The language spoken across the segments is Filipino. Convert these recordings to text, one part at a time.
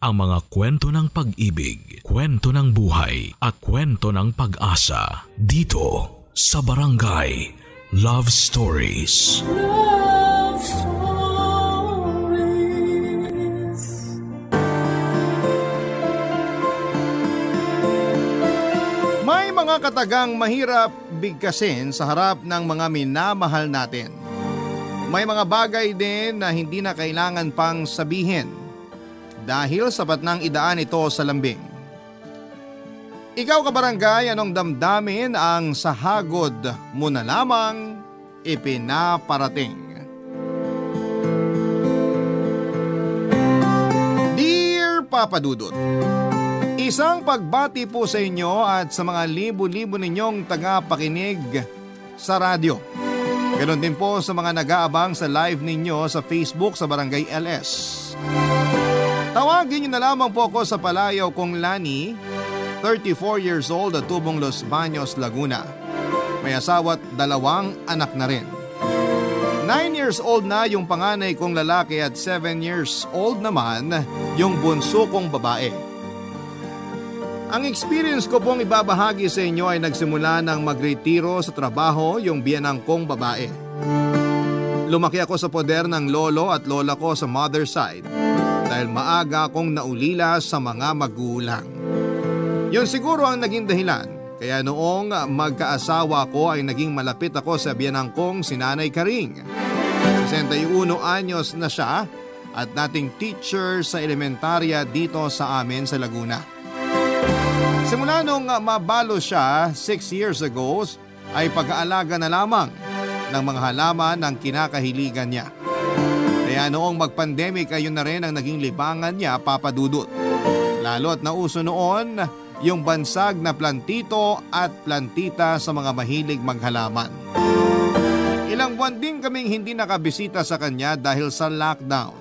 ang mga kwento ng pag-ibig, kwento ng buhay at kwento ng pag-asa dito sa Barangay Love Stories. Love Stories. May mga katagang mahirap bigkasin sa harap ng mga minamahal natin. May mga bagay din na hindi na kailangan pang sabihin dahil sapat nang idaan ito sa lambing. Ikaw kabarangay, anong damdamin ang sahagod mo na lamang ipinaparating? Dear Papa Dudut, isang pagbati po sa inyo at sa mga libo-libo ninyong tagapakinig sa radyo. Ganon din po sa mga nag-aabang sa live ninyo sa Facebook sa Barangay LS. Tawagin niyo na lamang po ako sa palayaw kong Lani, 34 years old at tubong Los Baños, Laguna. May asawa at 2 anak na rin. 9 years old na yung panganay kong lalaki at 7 years old naman yung bunso kong babae. Ang experience ko pong ibabahagi sa inyo ay nagsimula nang magretiro sa trabaho yung biyanang kong babae. Lumaki ako sa poder ng lolo at lola ko sa mother side dahil maaga akong naulila sa mga magulang. Yun siguro ang naging dahilan kaya noong magkaasawa ko ay naging malapit ako sa biyanang kong si Nanay Karing. 61 anyos na siya at dating teacher sa elementarya dito sa amin sa Laguna. Simula nung mabalo siya 6 years ago ay pag-aalaga na lamang ng mga halaman ng kinakahiligan niya. Kaya noong mag-pandemic ay yun na rin ang naging libangan niya, Papa Dudut. Lalo at nauso noon yung bansag na plantito at plantita sa mga mahilig maghalaman. Ilang buwan din kaming hindi nakabisita sa kanya dahil sa lockdown.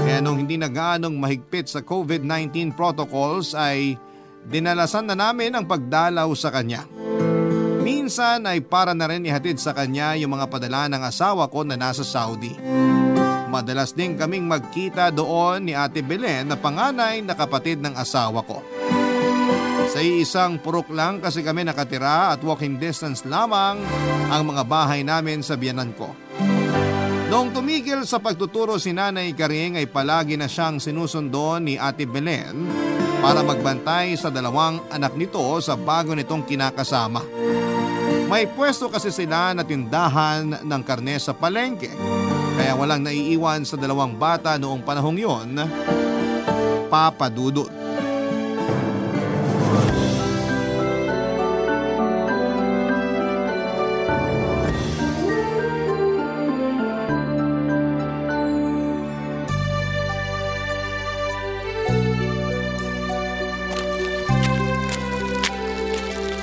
Kaya nung hindi na gaanong mahigpit sa COVID-19 protocols ay dinalasan na namin ang pagdalaw sa kanya. Minsan ay para na rin ihatid sa kanya yung mga padala ng asawa ko na nasa Saudi. Madalas din kaming magkita doon ni Ate Belen na panganay na kapatid ng asawa ko. Sa isang purok lang kasi kami nakatira at walking distance lamang ang mga bahay namin sa biyanan ko. Noong tumigil sa pagtuturo si Nanay Karing ay palagi na siyang sinusundo ni Ate Belen para magbantay sa 2 anak nito sa bago nitong kinakasama. May pwesto kasi sila na tindahan ng karne sa palengke, kaya walang naiiwan sa 2 bata noong panahong yon, Papa Dudut.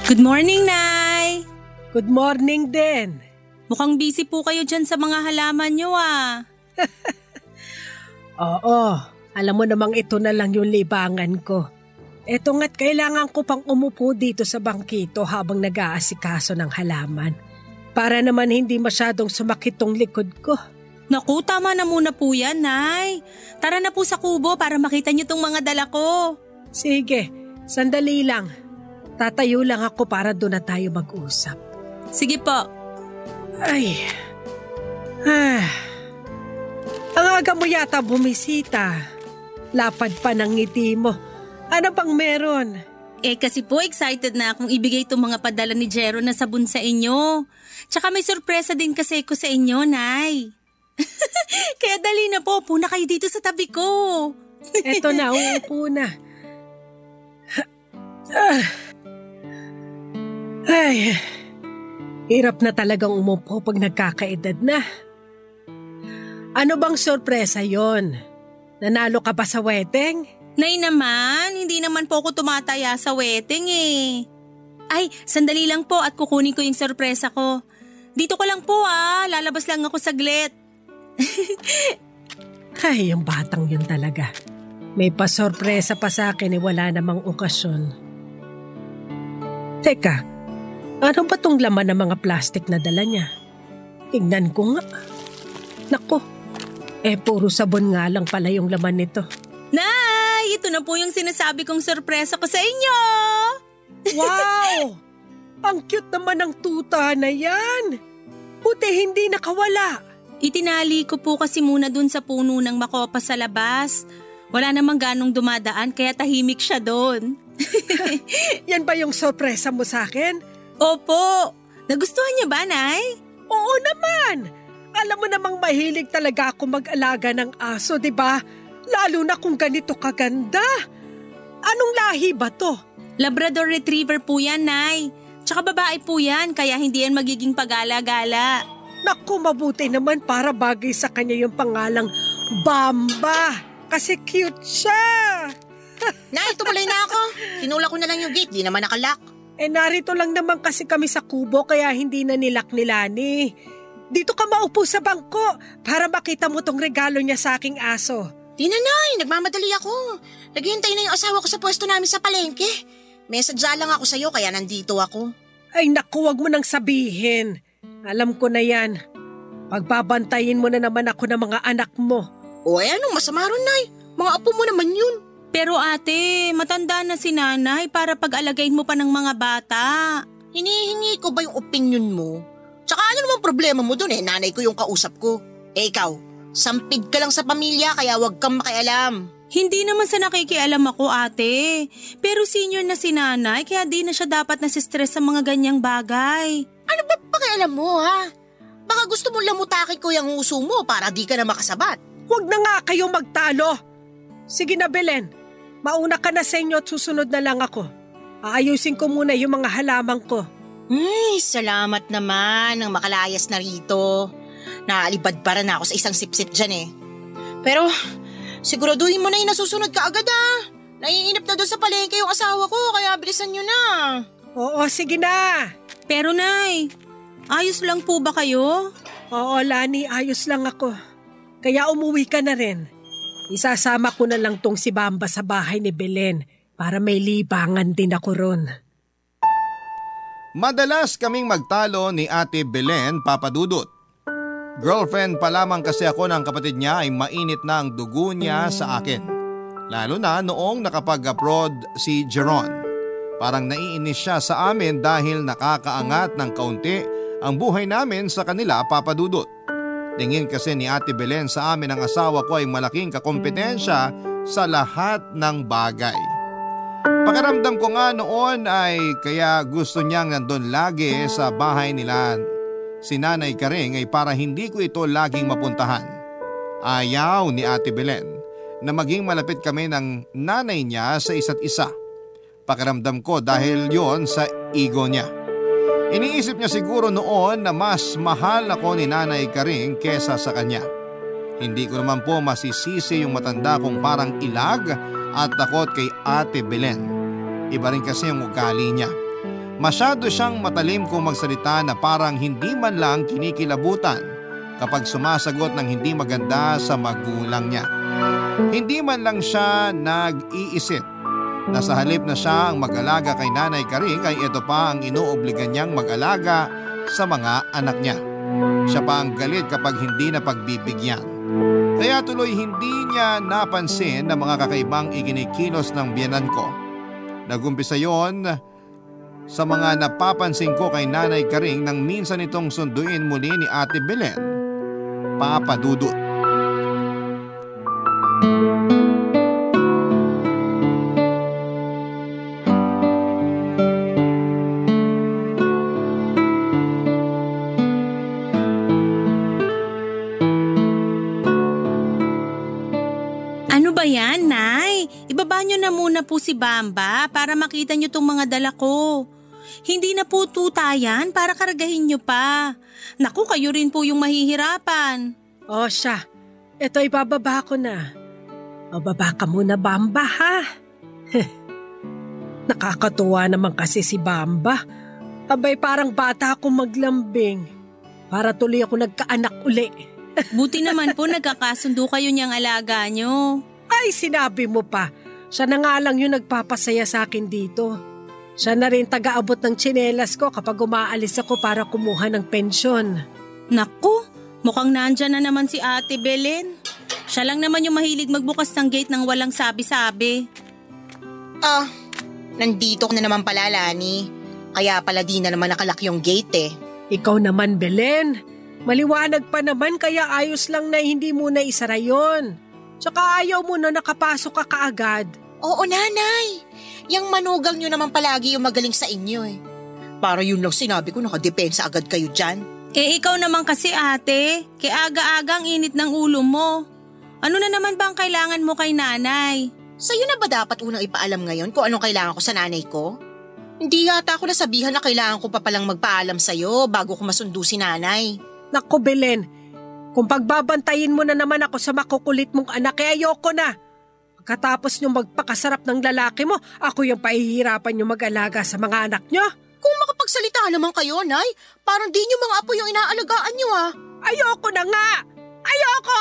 Good morning, Nay! Good morning din. Mukhang busy po kayo dyan sa mga halaman nyo Oo, alam mo namang ito na lang yung libangan ko. Eto nga't kailangan ko pang umupo dito sa bangkito habang nag-aasikaso ng halaman. Para naman hindi masyadong sumakit tong likod ko. Naku, tama na muna po yan, Nay. Tara na po sa kubo para makita nyo tong mga dala ko. Sige, sandali lang. Tatayo lang ako para doon na tayo mag-usap. Sige po. Ay. Ang aga mo yata bumisita. Lapad pa ng ngiti mo. Ano bang meron? Kasi po excited na akong ibigay itong mga padala ni Jero na sabon sa inyo. Tsaka may sorpresa din kasi ko sa inyo, Nay. Kaya dali na po, upo na kayo dito sa tabi ko. Eto na, uupo na. Ay, hirap na talagang umupo pag nagkakaedad na. Ano bang sorpresa yon? Nanalo ka ba sa wedding? Nay naman, hindi naman po ako tumataya sa wedding Ay, sandali lang po at kukunin ko yung sorpresa ko. Dito ko lang po lalabas lang ako saglit. Ay, yung batang yun talaga. May pasorpresa pa sa akin wala namang okasyon. Teka, ano ba tong laman ng mga plastic na dala niya? Tingnan ko nga. Naku, puro sabon nga lang pala yung laman nito. Nay, ito na po yung sinasabi kong sorpresa ko sa inyo. Wow! Ang cute naman ng tuta na yan. Buti hindi nakawala. Itinali ko po kasi muna dun sa puno ng makopa sa labas. Wala namang ganong dumadaan kaya tahimik siya dun. Yan ba yung sorpresa mo sa akin? Opo. Nagustuhan niya ba, Nay? Oo naman. Alam mo namang mahilig talaga ako mag-alaga ng aso, di ba? Lalo na kung ganito kaganda. Anong lahi ba to? Labrador Retriever po yan, Nay. Tsaka babae po yan, kaya hindi yan magiging pag-ala-gala. Naku, mabuti naman para bagay sa kanya yung pangalang Bamba. Kasi cute siya. Nay, tumuloy na ako. Kinula ko na lang yung gate, di naman nakalock. Narito lang naman kasi kami sa kubo kaya hindi na nilak ni Lani. Dito ka maupo sa bangko para makita mo tong regalo niya sa aking aso. Di na, Nay, nagmamadali ako. Naghihintay na yung asawa ko sa pwesto namin sa palengke. May sadya lang ako sa'yo kaya nandito ako. Ay naku, wag mo nang sabihin. Alam ko na yan. Pagbabantayin mo na naman ako ng mga anak mo. O anong masama ron, Nay? Mga apo mo naman yun. Pero ate, matanda na si Nanay para pag-alagayin mo pa ng mga bata. Hinihingi ko ba yung opinion mo? Tsaka ano namang problema mo dun nanay ko yung kausap ko. Ikaw, sampid ka lang sa pamilya kaya wag kang makialam. Hindi naman sa nakikialam ako, ate. Pero senior na si Nanay kaya di na siya dapat nasistress sa mga ganyang bagay. Ano ba pakialam mo, ha? Baka gusto mo lamutakin ko yung uso mo para di ka na makasabat. Huwag na nga kayong magtalo. Sige na, Belen. Mauna ka na sa inyo at susunod na lang ako. Aayusin ko muna yung mga halaman ko. Salamat naman nang makalayas na rito. Naalibad para na ako sa isang sip-sip dyan Pero siguraduhin mo na yung nasusunod ka agad Naiinip na doon sa palengke yung asawa ko kaya bilisan nyo na. Oo, sige na. Pero Nay, ayos lang po ba kayo? Oo, Lani, ayos lang ako. Kaya umuwi ka na rin. Isasama ko na lang tong si Bamba sa bahay ni Belen para may libangan din ako ron. Madalas kaming magtalo ni Ate Belen, Papa Dudut. Girlfriend pa lamang kasi ako ng kapatid niya ay mainit na ang dugo niya sa akin. Lalo na noong nakapag-abroad si Jeron. Parang naiinis siya sa amin dahil nakakaangat ng kaunti ang buhay namin sa kanila, Papa Dudut. Tingin kasi ni Ate Belen sa amin ang asawa ko ay malaking kakompetensya sa lahat ng bagay. Pakiramdam ko nga noon ay kaya gusto niyang nandun lagi sa bahay nila si Nanay Karing ay para hindi ko ito laging mapuntahan. Ayaw ni Ate Belen na maging malapit kami ng nanay niya sa isa't isa. Pakiramdam ko dahil yon sa ego niya. Iniisip niya siguro noon na mas mahal ako ni Nanay Karing kesa sa kanya. Hindi ko naman po masisisi yung matanda kong parang ilag at takot kay Ate Belen. Iba rin kasi ang ugali niya. Masyado siyang matalim kung magsalita na parang hindi man lang kinikilabutan kapag sumasagot ng hindi maganda sa magulang niya. Hindi man lang siya nag-iisip na sa halip na siya ang mag-alaga kay Nanay Karing ay ito pa ang inuobligan niyang mag-alaga sa mga anak niya. Siya pa ang galit kapag hindi na pagbibigyan. Kaya tuloy hindi niya napansin na mga kakaibang ikinikilos ng biyenan ko. Nagumpisa yon sa mga napapansin ko kay Nanay Karing nang minsan itong sunduin muli ni Ate Belen, Papa Dudut. Ano ba yan, Nay? Ibaba nyo na muna po si Bamba para makita nyo tong mga dala ko. Hindi na po tuta yan para karagahin nyo pa. Naku, kayo rin po yung mahihirapan. O siya, ito ibababa ko na. O baba ka muna, Bamba, ha? Nakakatuwa naman kasi si Bamba. Abay parang bata akong maglambing. Para tuloy ako nagkaanak uli. Buti naman po nagkakasundo kayo niyang alaga nyo. Ay, sinabi mo pa. Siya na nga lang yung nagpapasaya sa akin dito. Siya na rin taga-abot ng tsinelas ko kapag umaalis ako para kumuha ng pensyon. Naku, mukhang nandyan na naman si Ate Belen. Siya lang naman yung mahilig magbukas ng gate nang walang sabi-sabi. Nandito ka na naman pala, Lani. Kaya pala di na naman nakalak yung gate eh. Ikaw naman, Belen. Maliwanag pa naman kaya ayos lang na hindi mo na isara yun. Tsaka ayaw mo na nakapasok ka kaagad. Oo, Nanay. Yang manugang nyo naman palagi yung magaling sa inyo eh. Para yun lang sinabi ko, nakadepensa agad kayo dyan. Ikaw naman kasi ate, kaya aga-aga ang init ng ulo mo. Ano na naman ba ang kailangan mo kay nanay? Sa'yo na ba dapat unang ipaalam ngayon kung anong kailangan ko sa nanay ko? Hindi yata ako nasabihan na kailangan ko pa palang magpaalam sa'yo bago ko masundo si nanay. Naku, Belen, kung pagbabantayin mo na naman ako sa makukulit mong anak, eh ayoko na. Pagkatapos nyo magpakasarap ng lalaki mo, ako yung pahihirapan nyo mag-alaga sa mga anak nyo. Kung makapagsalita naman kayo, Nay, parang di nyo mga apo yung inaalagaan nyo ah. Ayoko na nga! Ayoko!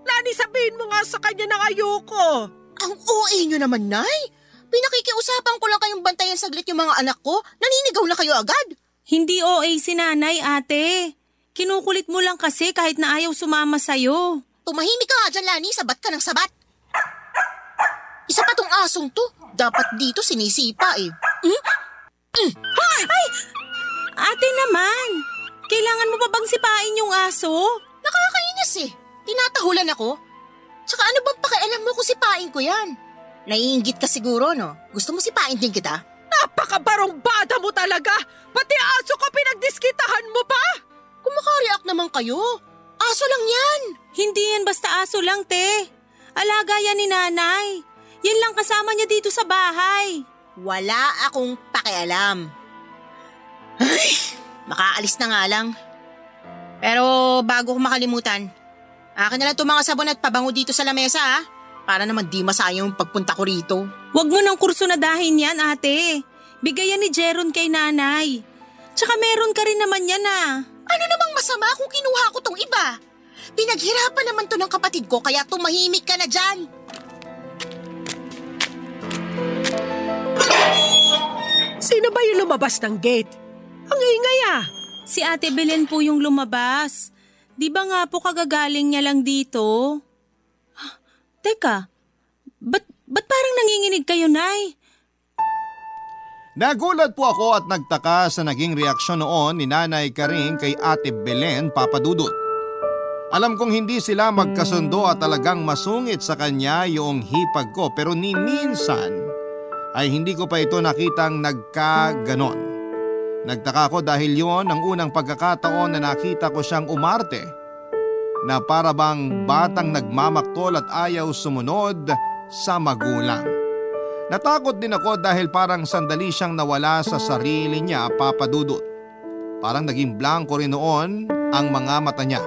Lani, sabihin mo nga sa kanya na ayoko. Ang OA nyo naman, Nay. Pinakikiusapan ko lang kayong bantayan saglit yung mga anak ko. Naninigaw na kayo agad. Hindi OA si nanay, ate. Kinukulit mo lang kasi kahit na ayaw sumama sa'yo. Tumahimik ka nga dyan, Lani. Sabat ka ng sabat. Isa pa tong asong to. Dapat dito sinisipa eh. Ay! Ate naman! Kailangan mo pa bang sipain yung aso? Nakakainis eh. Tinatahulan ako. Tsaka ano bang pakialam mo kung sipain ko yan? Naiinggit ka siguro, no? Gusto mo sipain din kita? Napakabarong bata mo talaga! Pati aso ko pinagdiskitahan mo pa! Kung makareact naman kayo, aso lang yan. Hindi yan basta aso lang, te. Alaga yan ni nanay. Yan lang kasama niya dito sa bahay. Wala akong pakialam. Ay, makaalis na nga lang. Pero bago ko makalimutan, akin na lang itong mga sabon at pabango dito sa lamesa ha. Para naman di masayang yung pagpunta ko rito. Huwag mo ng kurso na dahin yan, ate. Bigay yan ni Jeron kay nanay. Tsaka meron ka rin naman yan ah. Ano namang masama kung kinuha ko tong iba? Pinaghirapan naman to ng kapatid ko kaya tumahimik ka na dyan. Sino ba yung lumabas ng gate? Ang ingay ah. Si Ate Belen po yung lumabas. Di ba nga po kagagaling niya lang dito? Teka, ba't parang nanginginig kayo, Nay? Nagulat po ako at nagtaka sa naging reaksyon noon ni Nanay Karing kay Ate Belen Papadudut. Alam kong hindi sila magkasundo at talagang masungit sa kanya yung hipag ko pero ni minsan ay hindi ko pa ito nakitang nagkaganon. Nagtaka ko dahil yon ang unang pagkakataon na nakita ko siyang umarte na para bang batang nagmamaktol at ayaw sumunod sa magulang. Natakot din ako dahil parang sandali siyang nawala sa sarili niya, Papadudut. Parang naging blanko rin noon ang mga mata niya.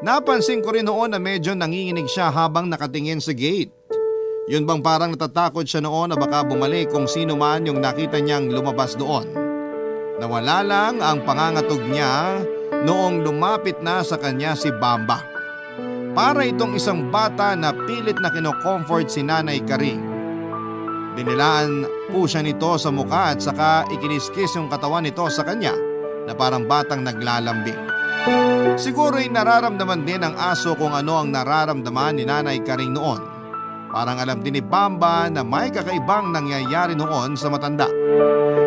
Napansin ko rin noon na medyo nanginginig siya habang nakatingin sa gate. Yun bang parang natatakot siya noon na baka bumalik kung sino man yung nakita niyang lumabas doon. Nawala lang ang pangangatog niya noong lumapit na sa kanya si Bamba. Para itong isang bata na pilit na kino-comfort si Nanay Karing. Dinilaan po siya nito sa mukha at saka ikiniskis yung katawan nito sa kanya na parang batang naglalambing. Siguro'y nararamdaman din ng aso kung ano ang nararamdaman ni Nanay Karing noon. Parang alam din ni Bamba na may kakaibang nangyayari noon sa matanda.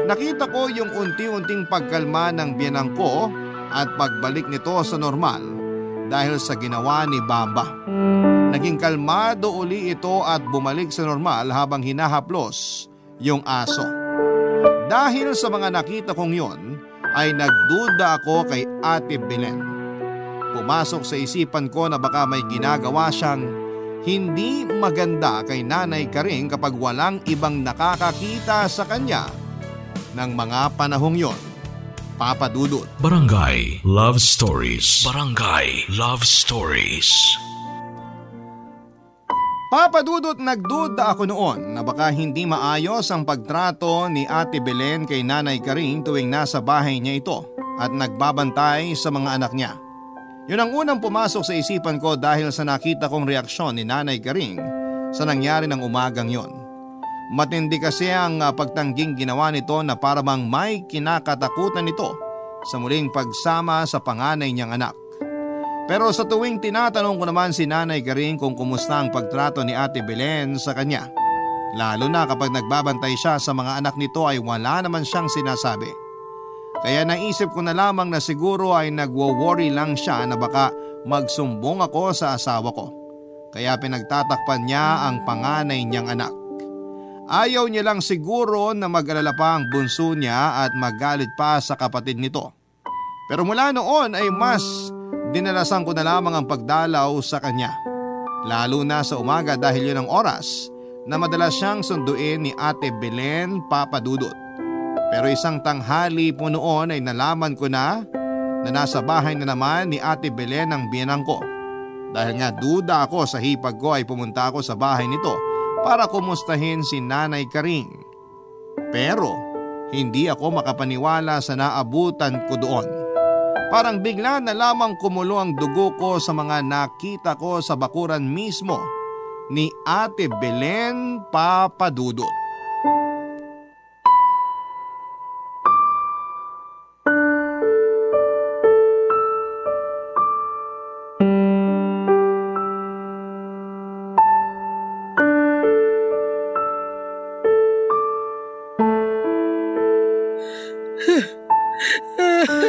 Nakita ko yung unti-unting pagkalma ng biyanang ko at pagbalik nito sa normal dahil sa ginawa ni Bamba. Naging kalmado uli ito at bumalik sa normal habang hinahaplos yung aso. Dahil sa mga nakita kong yon ay nagduda ako kay Ate Belen. Pumasok sa isipan ko na baka may ginagawa siyang hindi maganda kay Nanay Karing kapag walang ibang nakakakita sa kanya ng mga panahong yon. Papadudut. Barangay Love Stories. Barangay Love Stories. Papadudot, nagduda ako noon na baka hindi maayos ang pagtrato ni Ate Belen kay Nanay Karing tuwing nasa bahay niya ito at nagbabantay sa mga anak niya. Yun ang unang pumasok sa isipan ko dahil sa nakita kong reaksyon ni Nanay Karing sa nangyari ng umagang yon. Matindi kasi ang pagtangging ginawa nito na para bang may kinakatakutan nito sa muling pagsama sa panganay niyang anak. Pero sa tuwing tinatanong ko naman si Nanay Karing kung kumusta ang pagtrato ni Ate Belen sa kanya, lalo na kapag nagbabantay siya sa mga anak nito ay wala naman siyang sinasabi. Kaya naisip ko na lamang na siguro ay nagwo-worry lang siya na baka magsumbong ako sa asawa ko. Kaya pinagtatakpan niya ang panganay niyang anak. Ayaw niya lang siguro na mag-alala pa ang bunso niya at magalit pa sa kapatid nito. Pero mula noon ay mas dinalasan ko na lamang ang pagdalaw sa kanya. Lalo na sa umaga dahil yun ang oras na madalas siyang sunduin ni Ate Belen Papadudot. Pero isang tanghali po noon ay nalaman ko na nasa bahay na naman ni Ate Belen ang biyanang ko. Dahil nga duda ako sa hipag ko ay pumunta ako sa bahay nito para kumustahin si Nanay Karing. Pero hindi ako makapaniwala sa naabutan ko doon. Parang bigla na lamang kumulo ang dugo ko sa mga nakita ko sa bakuran mismo ni Ate Belen Papadudot.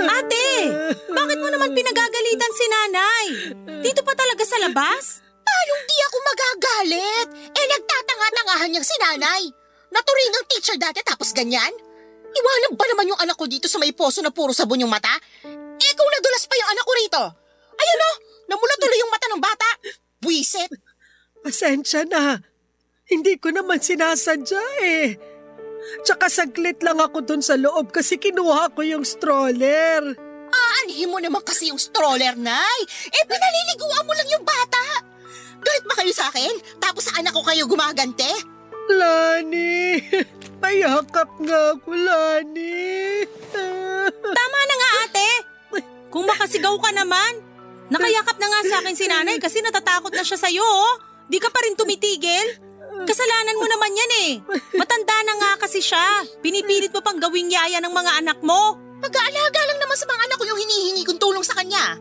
Ate, bakit mo naman pinagagalitan si Nanay? Dito pa talaga sa labas? Paano di ako magagalit? Nagtatanga-tangahan niyang si Nanay. Naturingang teacher dati tapos ganyan? Iwanan ba naman yung anak ko dito sa may poso na puro sabon yung mata? Kung nadulas pa yung anak ko rito. Ayun o, namula tuloy yung mata ng bata. Buwisit. Pasensya na. Hindi ko naman sinasadya eh. Tsaka saglit lang ako dun sa loob kasi kinuha ko yung stroller. Aanhin mo naman kasi yung stroller, Nay. Pinaliliguan mo lang yung bata. Galit ba kayo sa akin? Tapos sa anak ko kayo gumagante? Lani, mayakap nga ako, Lani. Tama na nga, ate. Kung makasigaw ka naman. Nakayakap na nga sa akin si Nanay kasi natatakot na siya sa'yo. Di ka pa rin tumitigil. Kasalanan mo naman yan eh. Matanda na nga kasi siya. Pinipilit mo pang gawing yaya ng mga anak mo. Pag-aalaga lang naman sa mga anak ko yung hinihingi kong tulong sa kanya.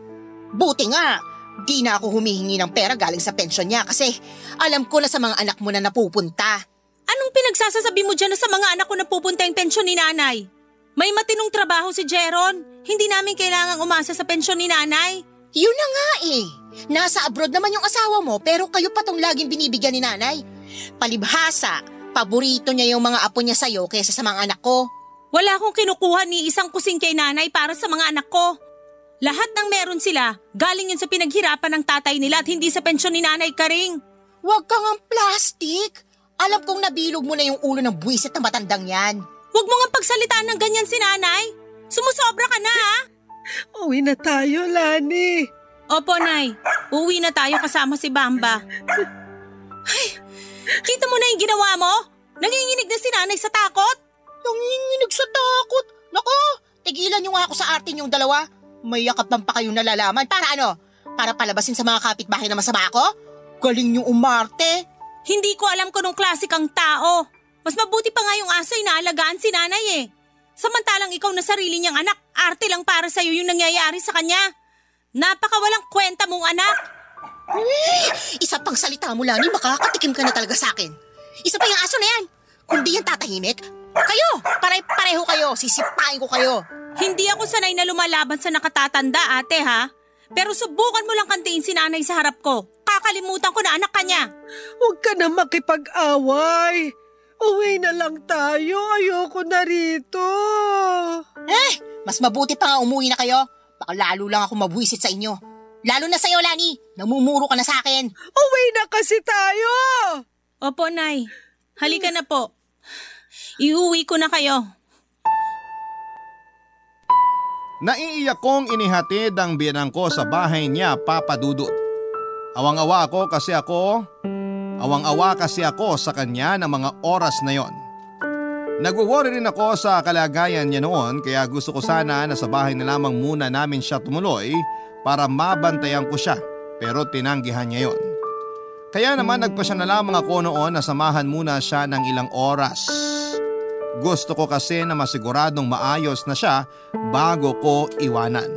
Buti nga, di na ako humihingi ng pera galing sa pensyon niya kasi alam ko na sa mga anak mo na napupunta. Anong pinagsasasabi mo dyan na sa mga anak ko napupunta yung pensyon ni Nanay? May matinong trabaho si Jeron. Hindi namin kailangang umasa sa pensyon ni Nanay. Yun na nga eh. Nasa abroad naman yung asawa mo pero kayo pa tong laging binibigyan ni Nanay. Palibhasa, paborito niya yung mga apo niya sa'yo kaysa sa mga anak ko. Wala akong kinukuha ni isang kusing kay Nanay para sa mga anak ko. Lahat ng meron sila, galing yun sa pinaghirapan ng tatay nila at hindi sa pensyon ni Nanay Karing. Huwag kang ang plastic. Alam kong nabilog mo na yung ulo ng buwisit na matandang yan. Huwag mo nga pagsalitaan ng ganyan si Nanay. Sumusobra ka na ha. Uwi na tayo, Lani. Opo, Nay. Uwi na tayo kasama si Bamba. Ay, kita mo na yung ginawa mo? Nanginginig na si Nanay sa takot. Nanginginig sa takot? Nako, tigilan niyo nga ako sa arte niyong dalawa. May yakap pa kayong nalalaman. Para ano? Para palabasin sa mga kapitbahay na masama ako? Galing niyong umarte. Hindi ko alam kung anong klase kang tao. Mas mabuti pa nga yung aso inaalagaan si Nanay eh. Samantalang ikaw na sarili niyang anak, arte lang para sa'yo yung nangyayari sa kanya. Napakawalang kwenta mong anak. Isa pang salita mo, Lani, makakatikim ka na talaga sa akin. Isa pa yung aso na yan. Kung di yan tatahimik, kayo, pareho kayo, sisipain ko kayo. Hindi ako sanay na lumalaban sa nakatatanda, ate ha. Pero subukan mo lang kantiin si Nanay sa harap ko. Kakalimutan ko na anak ka niya. Huwag ka na makipag-away. Uwi na lang tayo. Ayoko na rito. Mas mabuti pa nga umuwi na kayo. Baka lalo lang ako mabwisit sa inyo. Lalo na sa'yo, Lani. Namumuro ka na sa akin. Uwi na kasi tayo. Opo, Nay. Halika na po. Iuwi ko na kayo. Naiiyak kong inihatid ang biyanang ko sa bahay niya, Papa Dudut. Awang-awa kasi ako sa kanya ng mga oras na yon. Nagwo-worry rin ako sa kalagayan niya noon kaya gusto ko sana na sa bahay na lamang muna namin siya tumuloy para mabantayan ko siya pero tinanggihan niya yon. Kaya naman nagpasya na lamang ako noon na samahan muna siya ng ilang oras. Gusto ko kasi na masiguradong maayos na siya bago ko iwanan.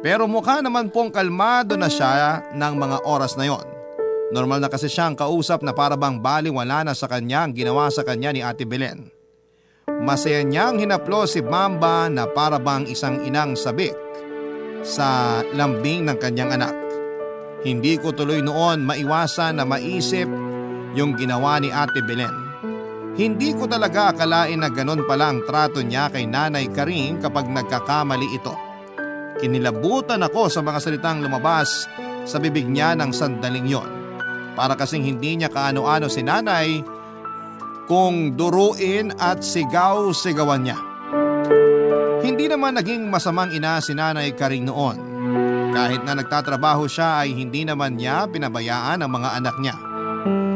Pero mukha naman pong kalmado na siya ng mga oras na yon. Normal na kasi siyang kausap na para bang baliwala na sa kanya ang ginawa sa kanya ni Ate Belen. Masaya niyang hinaplos si Bamba na para bang isang inang sabik sa lambing ng kanyang anak. Hindi ko tuloy noon maiwasan na maisip yung ginawa ni Ate Belen. Hindi ko talaga akalain na ganun pala ang trato niya kay Nanay Karing kapag nagkakamali ito. Kinilabutan ako sa mga salitang lumabas sa bibig niya ng sandaling yon. Para kasing hindi niya kaano-ano si Nanay kung duruin at sigaw-sigawan niya. Hindi naman naging masamang ina si Nanay Karing noon. Kahit na nagtatrabaho siya ay hindi naman niya pinabayaan ang mga anak niya.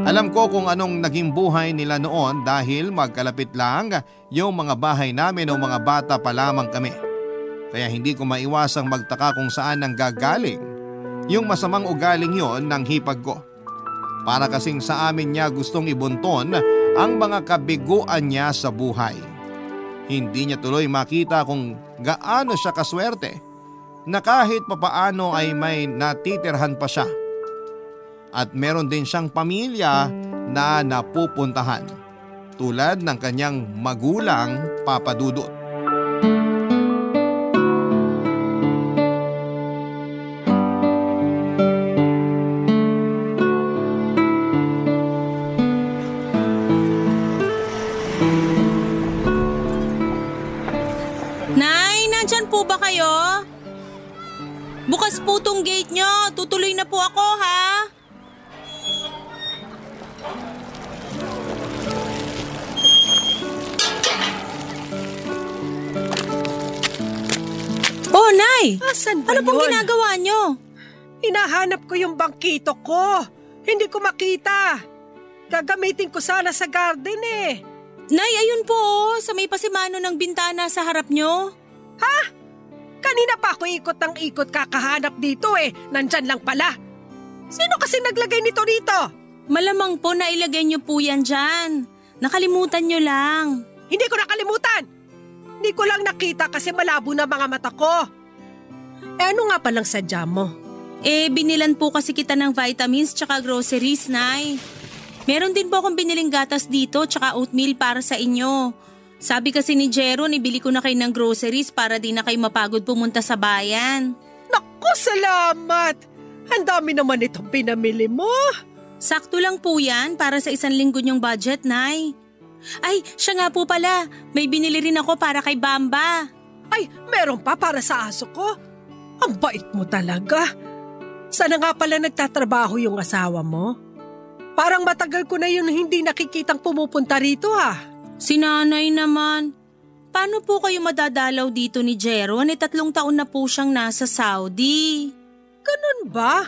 Alam ko kung anong naging buhay nila noon dahil magkalapit lang yung mga bahay namin o mga bata pa lamang kami. Kaya hindi ko maiwasang magtaka kung saan nanggagaling yung masamang ugaling yon ng hipag ko. Para kasing sa amin niya gustong ibunton ang mga kabiguan niya sa buhay. Hindi niya tuloy makita kung gaano siya kaswerte na kahit papaano ay may natitirhan pa siya. At meron din siyang pamilya na napupuntahan tulad ng kanyang magulang Papa Dudut. Nay, nandyan po ba kayo? Bukas po tong gate nyo. Tutuloy na po ako, ha? Oh, Nay! Asan ba Ano pong yun? ginagawa nyo? Hinahanap ko yung bangkito ko. Hindi ko makita. Gagamitin ko sana sa garden eh. Nay, ayun po, sa may pasimano ng bintana sa harap nyo. Ha? Kanina pa ako ikot ng ikot kakahanap dito eh. Nandyan lang pala. Sino kasi naglagay nito dito? Malamang po na ilagay nyo po yan dyan. Nakalimutan nyo lang. Hindi ko nakalimutan. Hindi ko lang nakita kasi malabo na mga mata ko. Eh ano nga palang sadya mo? Binilan po kasi kita ng vitamins tsaka groceries, Nay. Meron din po akong biniling gatas dito tsaka oatmeal para sa inyo. Sabi kasi ni Jeron, ibili ko na kayo ng groceries para di na kayo mapagod pumunta sa bayan. Naku, salamat! Ang dami naman itong pinamili mo. Sakto lang po yan para sa 1 linggo niyong budget, Nay. Ay, siya nga po pala. May binili rin ako para kay Bamba. Ay, meron pa para sa aso ko? Ang bait mo talaga. Sana nga pala nagtatrabaho yung asawa mo? Parang matagal ko na yun hindi nakikitang pumupunta rito ha. Si Nanay naman. Paano po kayo madadalaw dito ni Jeron? 3 taon na po siyang nasa Saudi. Ganun ba?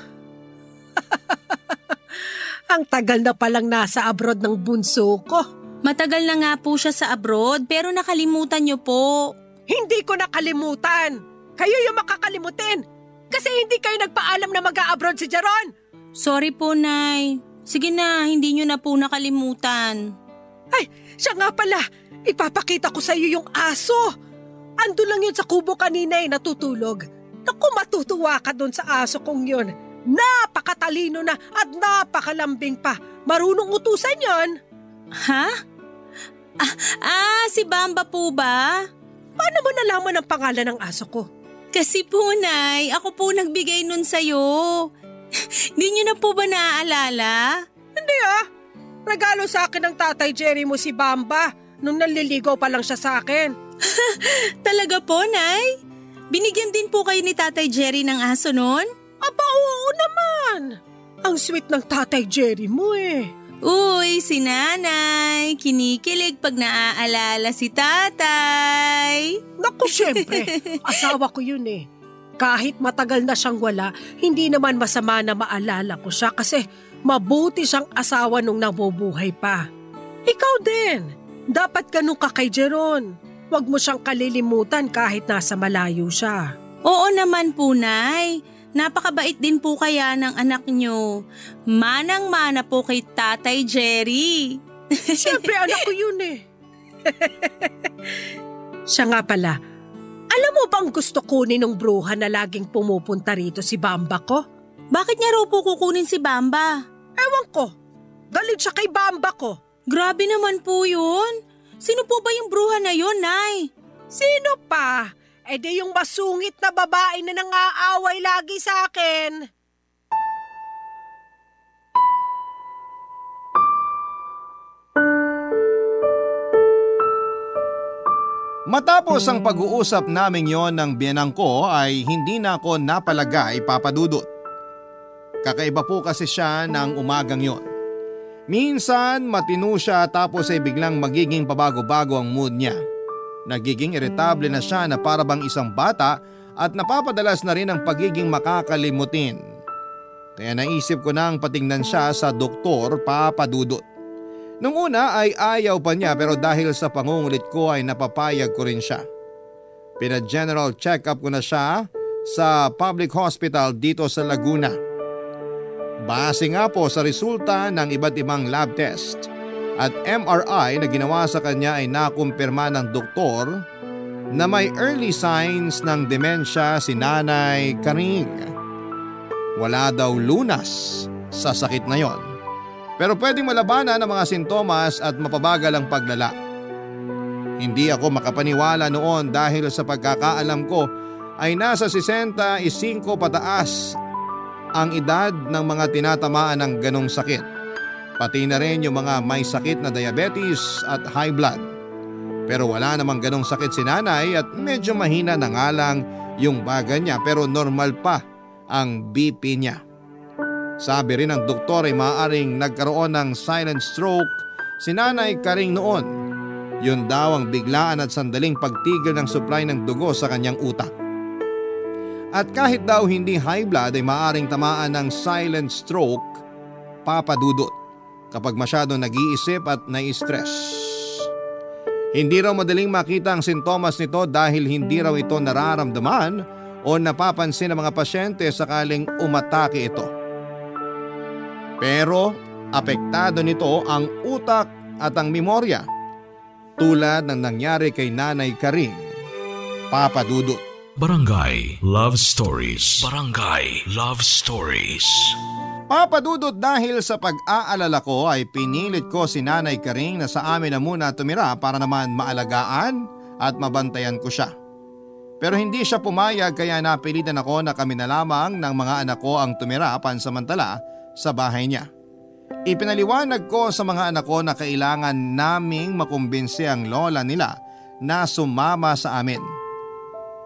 Ang tagal na palang nasa abroad ng bunso ko. Matagal na nga po siya sa abroad pero nakalimutan niyo po. Hindi ko nakalimutan. Kayo yung makakalimutin. Kasi hindi kayo nagpaalam na mag-a-abroad si Jeron. Sorry po, Nay. Sige na, hindi niyo na po nakalimutan. Ay, siya nga pala. Ipapakita ko sa iyo yung aso. Ando lang yun sa kubo kanina natutulog. Naku, matutuwa ka doon sa aso kong yun. Napakatalino na at napakalambing pa. Marunong utusan yon. Ha? Si Bamba po ba? Paano mo nalaman ang pangalan ng aso ko? Kasi po, Nay, ako po nagbigay nun sa'yo. Di niyo na po ba naaalala? Hindi Regalo sa akin ng Tatay Jerry mo si Bamba nung naliligaw pa lang siya sa akin. Talaga po, Nay? Binigyan din po kayo ni Tatay Jerry ng aso nun? Aba, oo naman. Ang sweet ng Tatay Jerry mo eh. Uy, si Nanay. Kinikilig pag naaalala si Tatay. Naku, syempre. Asawa ko yun eh. Kahit matagal na siyang wala, hindi naman masama na maalala ko siya kasi mabuti siyang asawa nung nabubuhay pa. Ikaw din. Dapat ganun ka kay Jeron. Huwag mo siyang kalilimutan kahit nasa malayo siya. Oo naman po, Nay. Napakabait din po kaya ng anak niyo. Manang-mana po kay Tatay Jerry. Siyempre, anak ko yun eh. Siya nga pala. Alam mo mo bang gusto kunin ng bruha na laging pumupunta rito si Bamba ko? Bakit niya raw po kukunin si Bamba? Ewan ko. Galit siya kay Bamba ko. Grabe naman po yun. Sino po ba yung bruha na yun, Nay? Sino pa? E di yung masungit na babae na nangaaway lagi sa akin. Matapos ang pag-uusap naming yon ng biyenang ko ay hindi na ako napalagay, Papa Dudut. Kakaiba po kasi siya ng umagang yon. Minsan matino siya tapos ay biglang magiging pabago-bago ang mood niya. Nagiging iritable na siya na para bang isang bata at napapadalas na rin ang pagiging makakalimutin. Kaya naisip ko nang patingnan siya sa doktor, Papa Dudut. Nung una ay ayaw pa niya pero dahil sa pangungulit ko ay napapayag ko rin siya. Pina-general check-up ko na siya sa public hospital dito sa Laguna. Base nga po sa resulta ng iba't ibang lab test at MRI na ginawa sa kanya ay nakumpirma ng doktor na may early signs ng demensya si Nanay Karing. Wala daw lunas sa sakit na yon. Pero pwedeng malabanan ang mga sintomas at mapabagal ang paglala. Hindi ako makapaniwala noon dahil sa pagkakaalam ko ay nasa 65 pataas ang edad ng mga tinatamaan ng ganong sakit. Pati na rin yung mga may sakit na diabetes at high blood. Pero wala namang ganong sakit si Nanay at medyo mahina na nga lang yung baga niya pero normal pa ang BP niya. Sabi rin ng doktor ay maaaring nagkaroon ng silent stroke si Nanay Karing noon. Yun daw ang biglaan at sandaling pagtigil ng supply ng dugo sa kanyang utak. At kahit daw hindi high blood ay maaaring tamaan ng silent stroke, Papa Dudut, kapag masyado nag-iisip at nai-stress. Hindi raw madaling makita ang sintomas nito dahil hindi raw ito nararamdaman o napapansin ng mga pasyente sakaling umatake ito. Pero apektado nito ang utak at ang memorya tulad ng nangyari kay Nanay Karing, Papa Dudut. Barangay Love Stories. Barangay Love Stories. Papa Dudut, dahil sa pag-aalala ko ay pinilit ko si Nanay Karing na sa amin na muna tumira para naman maalagaan at mabantayan ko siya. Pero hindi siya pumayag kaya napilitan ako na kami na lamang ng mga anak ko ang tumira pansamantala sa bahay niya. Ipinaliwanag ko sa mga anak ko na kailangan naming makumbinsi ang lola nila na sumama sa amin.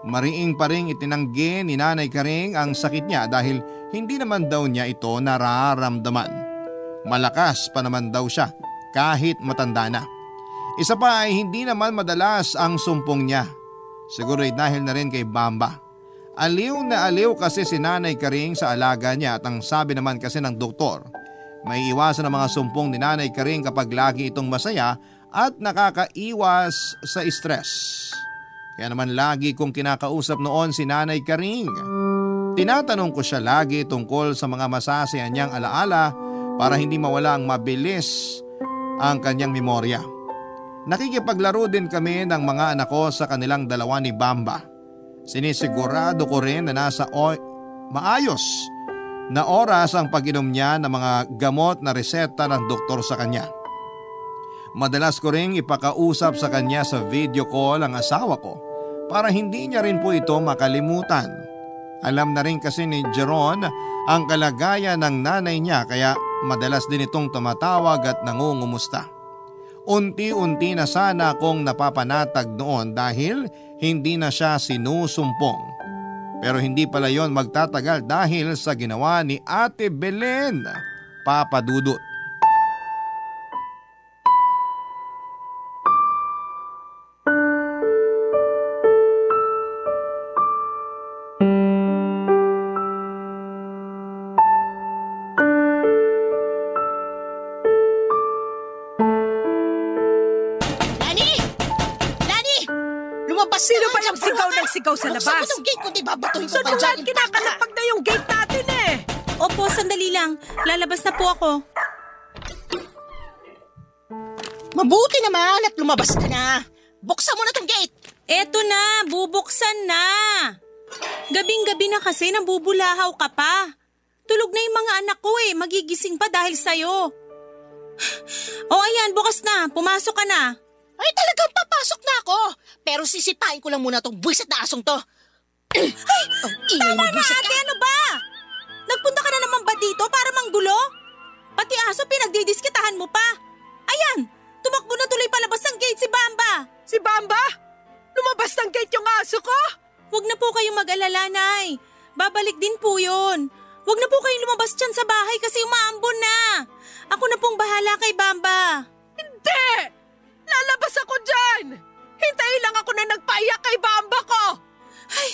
Mariing pa ring itinanggi ni Nanay Karing ang sakit niya dahil hindi naman daw niya ito nararamdaman. Malakas pa naman daw siya kahit matanda na. Isa pa ay hindi naman madalas ang sumpong niya. Siguro ay dahil na rin kay Bamba. Aliw na aliw kasi si Nanay Karing sa alaga niya at ang sabi naman kasi ng doktor, may iwasan ang mga sumpong ni Nanay Karing kapag lagi itong masaya at nakakaiwas sa stress. Kaya naman lagi kong kinakausap noon si Nanay Karing. Tinatanong ko siya lagi tungkol sa mga masasayan niyang alaala para hindi mawala ang mabilis ang kanyang memorya. Nakikipaglaro din kami ng mga anak ko sa kanilang dalawa ni Bamba. Sinisigurado ko rin na nasa maayos na oras ang pag-inom niya ng mga gamot na reseta ng doktor sa kanya. Madalas ko ring ipakausap sa kanya sa video call ang asawa ko para hindi niya rin po ito makalimutan. Alam na rin kasi ni Jeron ang kalagayan ng nanay niya kaya madalas din itong tumatawag at nangungumusta. Unti-unti na sana akong napapanatag noon dahil hindi na siya sinusumpong. Pero hindi pala yon magtatagal dahil sa ginawa ni Ate Belen, Papa Dudut. Sino ba yung sigaw ng sigaw sa labas? Buksan mo itong gate kundi babatuhin ko So pa naman, dyan. kinakalapag na yung gate natin eh. Opo, sandali lang. Lalabas na po ako. Mabuti naman at lumabas ka na. Buksan mo na itong gate. Eto na, bubuksan na. Gabing-gabi na kasi nabubulahaw ka pa. Tulog na yung mga anak ko magigising pa dahil sa'yo. Ayan, bukas na, pumasok ka na. Ay, talagang papasok na ako. Pero sisipain ko lang muna tong buwisit na asong to. Ay, ingay mo, Tama na buwisit ate, ka. ano ba? Nagpunta ka na naman ba dito para manggulo? Pati aso pinagdidiskitahan mo pa. Ayan, tumakbo na tuloy palabas ng gate si Bamba. Si Bamba? Lumabas ng gate yung aso ko? Huwag na po kayong mag-alala, Nay. Babalik din po yun. Huwag na po kayong lumabas dyan sa bahay kasi umaambon na. Ako na pong bahala kay Bamba. Hindi! Lalabas ako dyan! Hintayin lang ako na nagpaiyak kay Bamba ko! Ay,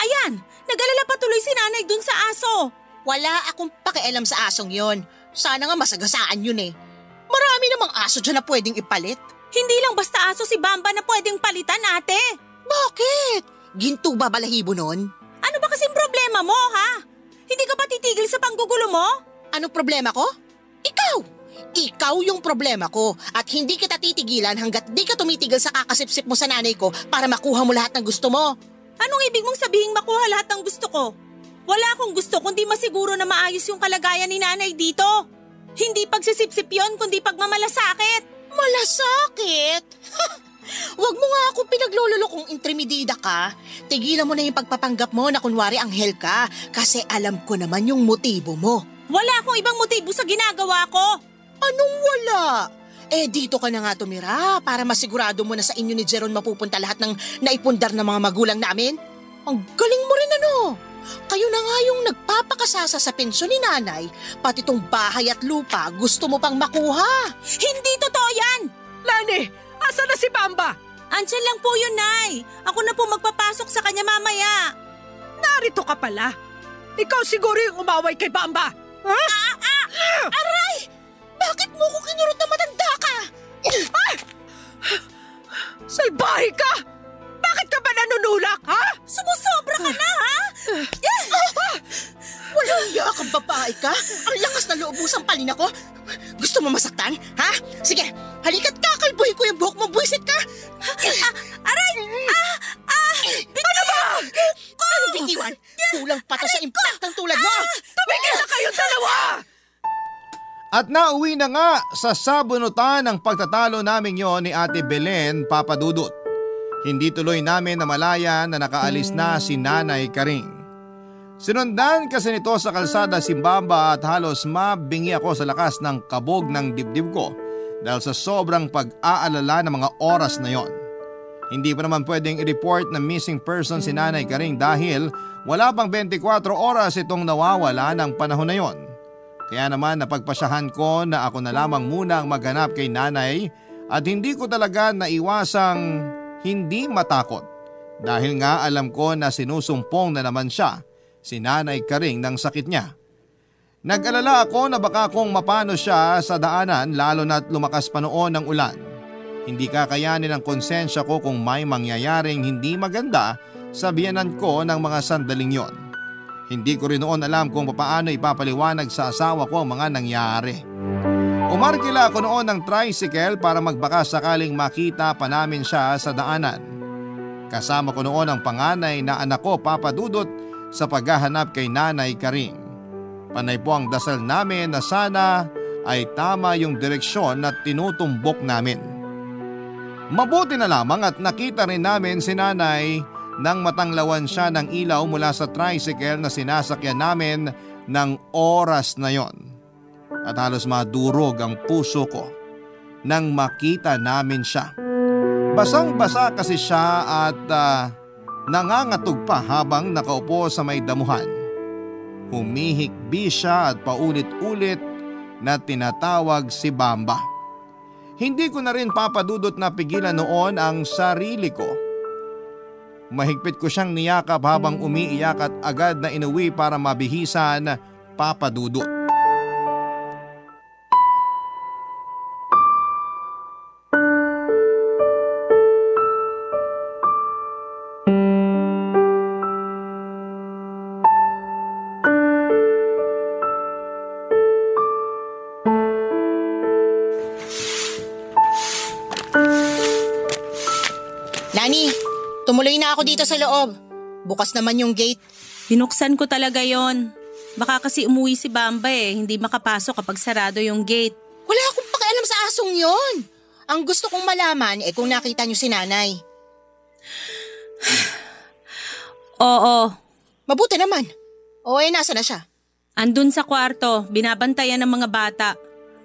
ayan, nag-alala pa tuloy si Nanay dun sa aso. Wala akong pakialam sa asong yon. Sana nga masagasaan yun eh. Marami namang aso dyan na pwedeng ipalit. Hindi lang basta aso si Bamba na pwedeng palitan, ate. Bakit? Ginto ba balahibo nun? Ano ba kasing problema mo, ha? Hindi ka ba titigil sa panggugulo mo? Anong problema ko? Ikaw! Ikaw yung problema ko at hindi kita titigilan hanggat di ka tumitigil sa kakasipsip mo sa nanay ko para makuha mo lahat ng gusto mo. Anong ibig mong sabihing makuha lahat ng gusto ko? Wala akong gusto kundi masiguro na maayos yung kalagayan ni Nanay dito. Hindi pagsisipsip yon kundi pagmamalasakit. Malasakit? Huwag mo nga akong pinaglololo kung intrimidida ka. Tigilan mo na yung pagpapanggap mo na kunwari anghel ka kasi alam ko naman yung motibo mo. Wala akong ibang motibo sa ginagawa ko. Anong wala? Dito ka na nga tumira para masigurado mo na sa inyo ni Jeron mapupunta lahat ng naipundar ng mga magulang namin. Ang galing mo rin ano? Kayo na nga yung nagpapakasasa sa pensyon ni nanay, pati tong bahay at lupa gusto mo pang makuha. Hindi totoo yan! Lani, asa na si Bamba? Andyan lang po yun, Nay. Ako na po magpapasok sa kanya mamaya. Narito ka pala. Ikaw siguro yung umaway kay Bamba. Ha? Aray! Bakit mo ko kinurot na matanda ka? Salbahe ka! Bakit ka ba nanunulak, ha? Sumusobra ka na, ha? Walang iya kang babae ka? Ang lakas na loob mo sampalin ako? Gusto mo masaktan, ha? Sige, halika't kakalbuhin ko yung buhok mo, buwisit ka! Aray! Ano ba? Ano bitiwan? Kulang pa to sa impact ng tulad mo! Tumigil na kayong dalawa! At nauwi na nga sa sabunutan ng pagtatalo namin yon ni Ate Belen Papadudut. Hindi tuloy namin namalayan na nakaalis na si Nanay Karing. Sinundan kasi nito sa kalsada si Bamba at halos mabingi ako sa lakas ng kabog ng dibdib ko dahil sa sobrang pag-aalala ng mga oras na yon. Hindi pa naman pwedeng i-report na missing person si Nanay Karing dahil wala pang 24 oras itong nawawala ng panahon na yon. Kaya naman napagpasyahan ko na ako na lamang muna ang maghanap kay Nanay at hindi ko talaga naiwasang hindi matakot dahil nga alam ko na sinusumpong na naman siya, si Nanay Karing ng sakit niya. Nag-alala ako na baka kung mapano siya sa daanan lalo na't lumakas pa noon ng ulan. Hindi kakayanin ng konsensya ko kung may mangyayaring hindi maganda sa biyanan ko ng mga sandaling yon. Hindi ko rin noon alam kung paano ipapaliwanag sa asawa ko ang mga nangyari. Umarkila ako noon ng tricycle para magbaka sakaling makita pa namin siya sa daanan. Kasama ko noon ang panganay na anak ko, Papa Dudut, sa paghahanap kay Nanay Karing. Panay po ang dasal namin na sana ay tama yung direksyon na tinutumbok namin. Mabuti na lamang at nakita rin namin si Nanay nang matanglawan siya ng ilaw mula sa tricycle na sinasakyan namin ng oras na yon. At halos madurog ang puso ko nang makita namin siya. Basang-basa kasi siya at nangangatog pa habang nakaupo sa may damuhan. Humihikbi siya at paulit-ulit na tinatawag si Bamba. Hindi ko na rin papadudot na pigilan noon ang sarili ko. Mahigpit ko siyang niyakap habang umiiyak at agad na inuwi para mabihisan, Papa Dudut. Lani, Tumuloy na ako dito sa loob. Bukas naman yung gate. Binuksan ko talaga yon. Baka kasi umuwi si Bamba hindi makapasok kapag sarado yung gate. Wala akong pakialam sa asong yon. Ang gusto kong malaman kung nakita niyo si nanay. Oo. Mabuti naman. Nasa na siya? Andun sa kwarto, binabantayan ng mga bata.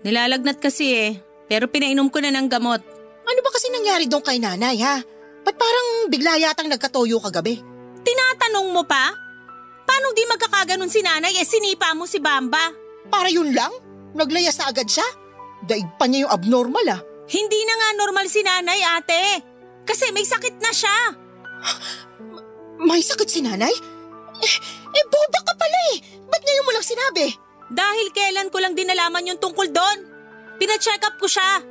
Nilalagnat kasi pero pinainom ko na ng gamot. Ano ba kasi nangyari doon kay nanay ha? Ba't parang bigla yatang nagkatoyo kagabi? Tinatanong mo pa? Paano di magkakaganon si nanay sinipa mo si Bamba? Para yun lang? Naglayas na agad siya? Daig pa niya yung abnormal Hindi na nga normal si nanay ate. Kasi may sakit na siya. May sakit si nanay? Boba ka pala Ba't ngayon mo lang sinabi? Dahil kailan ko lang din nalaman yung tungkol doon. Pina-check up ko siya.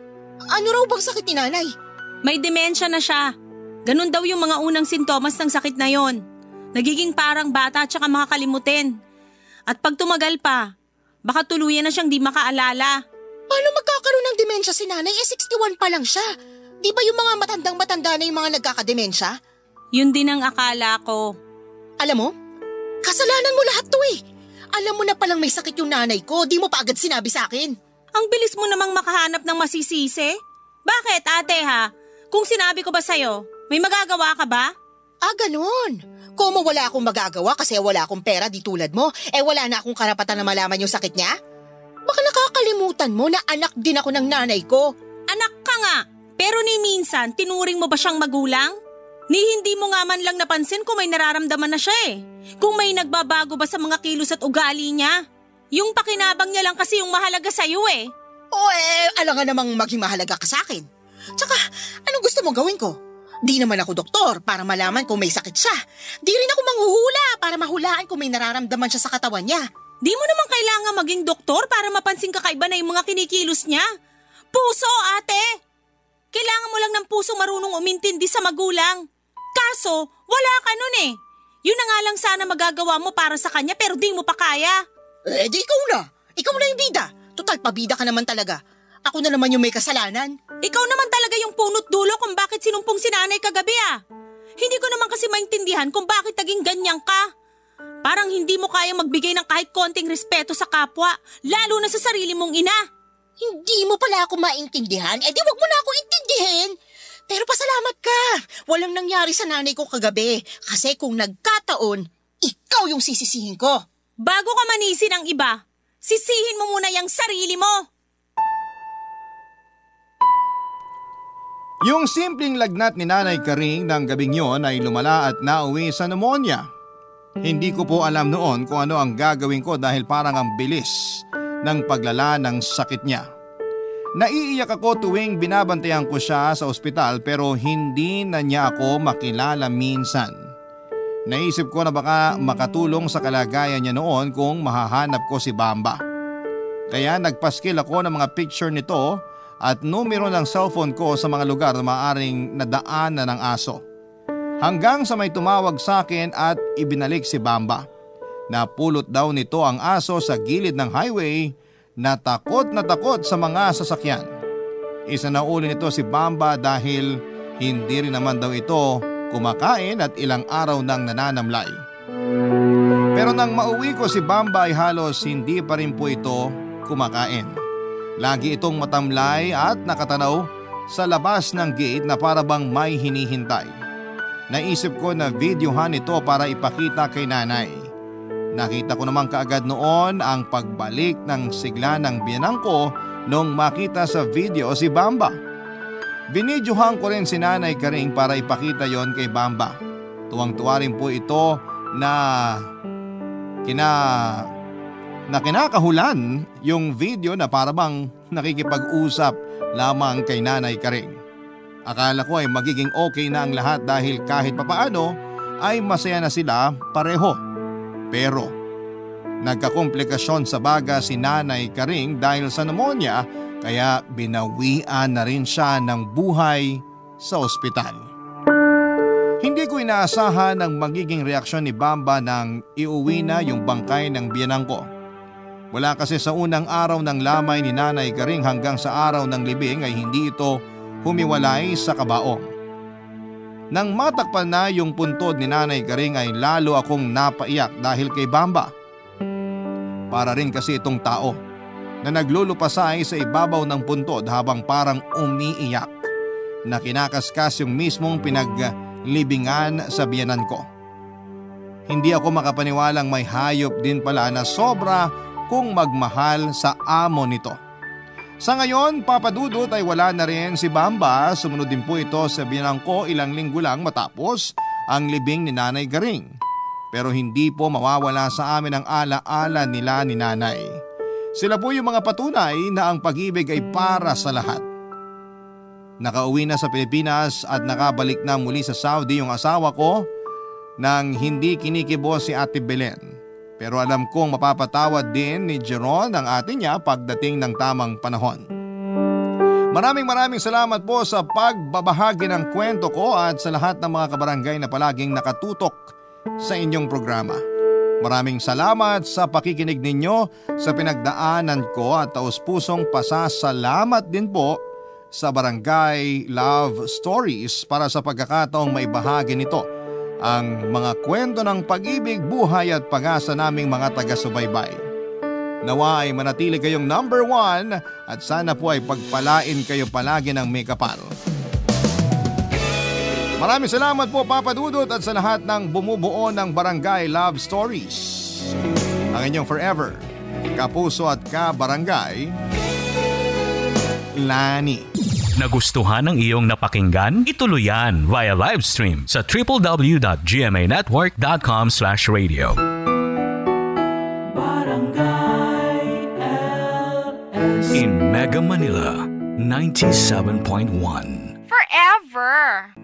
Ano raw bang sakit ni nanay? May demensya na siya. Ganun daw yung mga unang sintomas ng sakit na yon. Nagiging parang bata at saka makakalimutin. At pag tumagal pa, baka tuluyan na siyang di makaalala. Paano magkakaroon ng demensya si nanay? 61 pa lang siya. Di ba yung mga matandang-matanda na yung mga nagkakademensya? Yun din ang akala ko. Alam mo, kasalanan mo lahat to Alam mo na palang may sakit yung nanay ko, di mo pa agad sinabi sa akin. Ang bilis mo namang makahanap ng masisisi. Bakit ate ha? Kung sinabi ko ba sa'yo, may magagawa ka ba? Ganun. Kung wala akong magagawa kasi wala akong pera di tulad mo, wala na akong karapatan na malaman yung sakit niya? Baka nakakalimutan mo na anak din ako ng nanay ko. Anak ka nga, pero ni minsan tinuring mo ba siyang magulang? Ni hindi mo nga man lang napansin kung may nararamdaman na siya Kung may nagbabago ba sa mga kilos at ugali niya. Yung pakinabang niya lang kasi yung mahalaga sa'yo alam nga namang maging mahalaga ka sa akin. Tsaka, anong gusto mong gawin ko? Di naman ako doktor para malaman kung may sakit siya. Di rin ako manghuhula para mahulaan kung may nararamdaman siya sa katawan niya. Di mo naman kailangan maging doktor para mapansin kakaiba na yung mga kinikilos niya. Puso, ate! Kailangan mo lang ng puso marunong umintindi sa magulang. Kaso, wala ka nun Yun na nga lang sana magagawa mo para sa kanya pero di mo pa kaya. Di ikaw na. Ikaw na yung bida. Total, pabida ka naman talaga. Ako na naman yung may kasalanan. Ikaw naman talaga yung punot dulo kung bakit sinumpong si nanay kagabi Hindi ko naman kasi maintindihan kung bakit naging ganyan ka. Parang hindi mo kaya magbigay ng kahit konting respeto sa kapwa, lalo na sa sarili mong ina. Hindi mo pala ako maintindihan? Di wag mo na ako intindihin. Pero pasalamat ka. Walang nangyari sa nanay ko kagabi. Kasi kung nagkataon, ikaw yung sisisihin ko. Bago ka manisin ang iba, sisihin mo muna yung sarili mo. Yung simpleng lagnat ni Nanay Karing ng gabing yon ay lumala at nauwi sa pneumonia. Hindi ko po alam noon kung ano ang gagawin ko dahil parang ang bilis ng paglala ng sakit niya. Naiiyak ako tuwing binabantayan ko siya sa ospital pero hindi na niya ako makilala minsan. Naisip ko na baka makatulong sa kalagayan niya noon kung mahahanap ko si Bamba. Kaya nagpaskil ako ng mga picture nito at numero ng cellphone ko sa mga lugar na maaaring nadaanan ng aso. Hanggang sa may tumawag sa akin at ibinalik si Bamba. Napulot daw nito ang aso sa gilid ng highway na takot sa mga sasakyan. Isa na uli nito si Bamba dahil hindi rin naman daw ito kumakain at ilang araw nang nananamlay. Pero nang mauwi ko si Bamba ay halos hindi pa rin po ito kumakain. Lagi itong matamlay at nakatanaw sa labas ng gate na para bang may hinihintay. Naisip ko na videohan ito para ipakita kay nanay. Nakita ko naman kaagad noon ang pagbalik ng sigla ng biyanang ko nung makita sa video si Bamba. Binidyohan ko rin si Nanay Karing para ipakita yon kay Bamba. Tuwang-tuwa rin po ito na kinakahulan yung video na parabang nakikipag-usap lamang kay Nanay Karing. Akala ko ay magiging okay na ang lahat dahil kahit papaano ay masaya na sila pareho. Pero nagkakomplikasyon sa baga si Nanay Karing dahil sa pneumonia kaya binawian na rin siya ng buhay sa ospital. Hindi ko inaasahan ang magiging reaksyon ni Bamba nang iuwi na yung bangkay ng biyanang ko. Wala kasi sa unang araw ng lamay ni Nanay Karing hanggang sa araw ng libing ay hindi ito humiwalay sa kabaong. Nang matakpan na yung puntod ni Nanay Garing ay lalo akong napaiyak dahil kay Bamba. Para rin kasi itong tao na naglulupasay sa ibabaw ng puntod habang parang umiiyak na kinakaskas yung mismong pinaglibingan sa biyanan ko. Hindi ako makapaniwalang may hayop din pala na sobra kung magmahal sa amo nito. Sa ngayon, Papa Dudut ay wala na rin si Bamba. Sumunod din po ito sa biyanan ko ilang linggo lang matapos ang libing ni Nanay Garing. Pero hindi po mawawala sa amin ang alaala nila ni Nanay. Sila po yung mga patunay na ang pag-ibig ay para sa lahat. Nakauwi na sa Pilipinas at nakabalik na muli sa Saudi yung asawa ko nang hindi kinikibo si Ate Belen. Pero alam kong mapapatawad din ni Jeron ang ate niya pagdating ng tamang panahon. Maraming salamat po sa pagbabahagi ng kwento ko at sa lahat ng mga kabarangay na palaging nakatutok sa inyong programa. Maraming salamat sa pakikinig ninyo sa pinagdaanan ko at taus-pusong pasasalamat din po sa Barangay Love Stories para sa pagkakataong maibahagi nito ang mga kwento ng pag-ibig, buhay at pag-asa naming mga taga-subaybay. Nawa ay manatili kayong number 1 at sana po ay pagpalain kayo palagi ng may kapal. Maraming salamat po Papa Dudut at sa lahat ng bumubuo ng Barangay Love Stories. Ang inyong forever, kapuso at kabarangay, Lani. Nagustuhan ng iyong napakinggan? Ituloy yan via live stream sa www.gmanetwork.com/radio. Barangay LS. In Mega Manila, 97.1. Forever.